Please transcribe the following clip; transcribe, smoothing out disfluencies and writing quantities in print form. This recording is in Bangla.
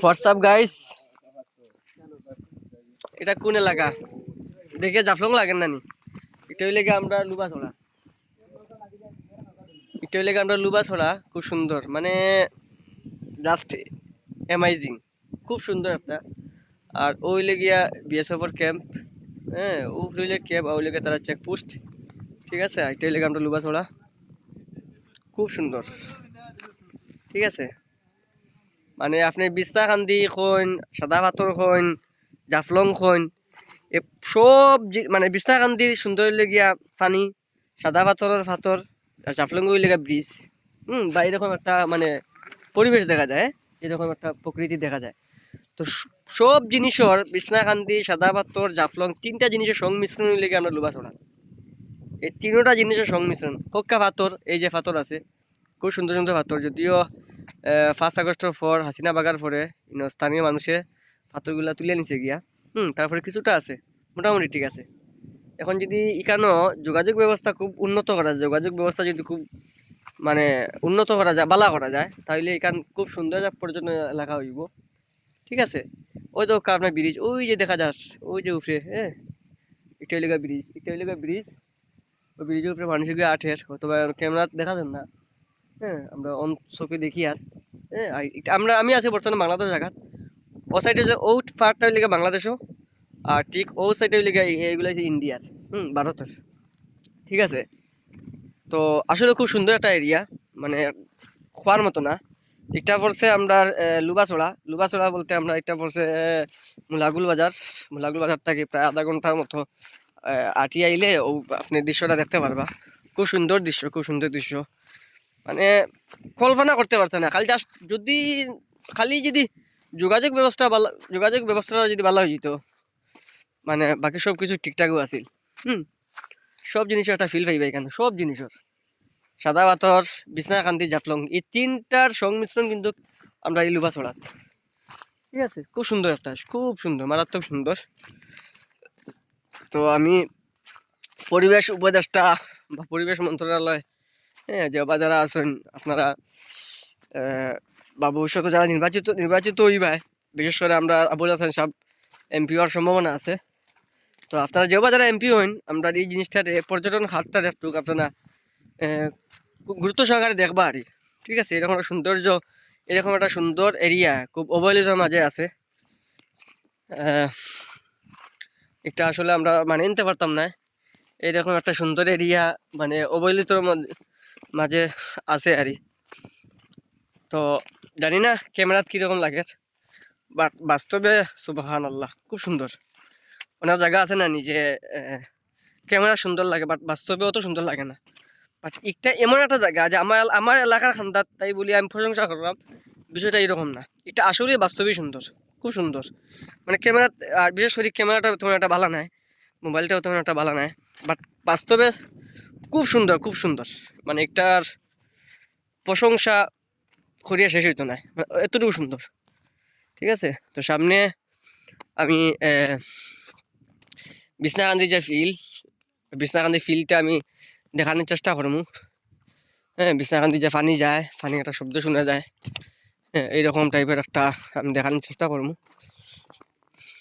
হোয়াটসঅ্যাপ গাইস, এটা কোন এলাকা দেখে জাফলং লাগেন নানি? এটা হইলে আমরা লুবাছড়া, এটা হইলে আমরা লুবাছড়া। খুব সুন্দর, মানে জাস্ট অ্যামাইজিং, খুব সুন্দর একটা। আর ওই লেগিয়া বিএসএফর ক্যাম্প, হ্যাঁ ও হইলে ক্যাম্প, ওই লেগে তারা চেকপোস্ট। ঠিক আছে, এটা হইলে আমরা লুবাছড়া, খুব সুন্দর। ঠিক আছে, মানে আপনি বিস্তাকান্দি কইন, সাদা পাথর কইন, জাফলং কইন, এ সব মানে বিস্তাকান্দির সুন্দর লেগিয়া পানি, সাদা পাথরের পাথর, আর জাফলং লেগা ব্রিজ, বা এরকম একটা মানে পরিবেশ দেখা যায়, এরকম একটা প্রকৃতি দেখা যায়। তো সব জিনিসের বিছনাকান্দি, সাদা পাথর, জাফলং, তিনটা জিনিসের সংমিশ্রণ লেগে আমরা লুবাছড়া। এই তিনোটা জিনিসের সংমিশ্রণ। হক্কা পাথর, এই যে পাথর আছে খুব সুন্দর সুন্দর পাথর, যদিও 5 আগস্টের পর হাসিনা বাগার পরে স্থানীয় মানুষের পাথরগুলা তুলে নিছে গিয়া, তারপরে কিছুটা আছে, মোটামুটি ঠিক আছে। এখন যদি এখানেও যোগাযোগ ব্যবস্থা খুব উন্নত করা যায়, যোগাযোগ ব্যবস্থা যদি খুব মানে উন্নত করা যায়, বালা করা যায়, তাহলে এখান খুব সুন্দর একটা পর্যটন এলাকা হইব। ঠিক আছে, ওই তো আপনার ব্রিজ, ওই যে দেখা যাস, ওই যে উপরে, হ্যাঁ একটা এলাকা ব্রিজ, একটা এলাকা ব্রিজ, ওই ব্রিজের উপরে মানুষের গিয়ে আঠের, অথবা ক্যামেরা দেখা যান না, হ্যাঁ আমরা অন চোখে দেখি। আর হ্যাঁ আমি আছি বর্তমানে বাংলাদেশ জায়গা, ও সাইডে যে ও পার্টটা লেগে বাংলাদেশও, আর ঠিক ও সাইডে লেগে এইগুলো হচ্ছে ইন্ডিয়ার, ভারতের। ঠিক আছে, তো আসলে খুব সুন্দর একটা এরিয়া, মানে খোয়ার মতো না। একটা পড়ছে আমরা লুবাছড়া, লুবাছড়া বলতে আমরা একটা পড়ছে মুলাগুল বাজার, মুলাগুল বাজার থেকে প্রায় আধা ঘন্টার মতো আটি আইলে ও আপনি দৃশ্যটা দেখতে পারবা। খুব সুন্দর দৃশ্য, খুব সুন্দর দৃশ্য, মানে কল্পনা করতে পারছে না। খালি জাস্ট যদি যোগাযোগ ব্যবস্থা ভালো, যোগাযোগ ব্যবস্থাটা যদি ভালো হয়ে যেত, মানে বাকি সব কিছু ঠিকঠাকও আছিল। সব জিনিসের একটা ফিল পাইবা এখানে, সব জিনিসের। সাদা পাথর, বিছনাকান্দি, জাফলং, এই তিনটার সংমিশ্রণ কিন্তু আমরা এই লুবাছড়াত। ঠিক আছে, খুব সুন্দর একটা, খুব সুন্দর, মারাত্মক সুন্দর। তো আমি পরিবেশ উপদেষ্টা বা পরিবেশ মন্ত্রণালয়, হ্যাঁ যে বা যারা আছেন আপনারা, বা ভবিষ্যতে যারা নির্বাচিত হইবা, বিশেষ করে আমরা আবুল হাসান সাহেব এমপি হওয়ার সম্ভাবনা আছে। তো আপনারা যেও বা যারা এমপি হইন, আমরা এই জিনিসটার পর্যটন খাতটার একটু আপনারা গুরুত্ব সহকারে দেখবা আর। ঠিক আছে, এরকম একটা সৌন্দর্য, এরকম একটা সুন্দর এরিয়া খুব অবহেলিত মাঝে আছে, এটা আসলে আমরা মানে নিতে পারতাম না। এরকম একটা সুন্দর এরিয়া মানে অবহেলিত মাঝে আছে আর। তো জানি না ক্যামেরাত কীরকম লাগে, বাট বাস্তবে সুবহানাল্লাহ খুব সুন্দর। অনেক জায়গা আছে না নিজে ক্যামেরা সুন্দর লাগে, বাট বাস্তবে অত সুন্দর লাগে না। বাট একটা এমন একটা জায়গা যে আমার এলাকার খান্দাত, তাই বলি আমি প্রশংসা করলাম, বিষয়টা এরকম না। এটা আসলেই বাস্তবেই সুন্দর, খুব সুন্দর। মানে ক্যামেরা, আর বিশেষ করে ক্যামেরাটা তেমন একটা ভালো নাই, মোবাইলটাও তেমন একটা ভালো নাই, বাট বাস্তবে খুব সুন্দর, খুব সুন্দর। মানে একটার প্রশংসা করিয়া শেষ হইতো না, এতটুকু সুন্দর। ঠিক আছে, তো সামনে আমি বিছনাকান্দি যে বিছনাকান্দি ফিল্ডটা আমি দেখানোর চেষ্টা করবো। হ্যাঁ, বিছনাকান্দি যে পানি যায়, পানি একটা শব্দ শোনা যায়, হ্যাঁ এইরকম টাইপের একটা আমি দেখানোর চেষ্টা করবো।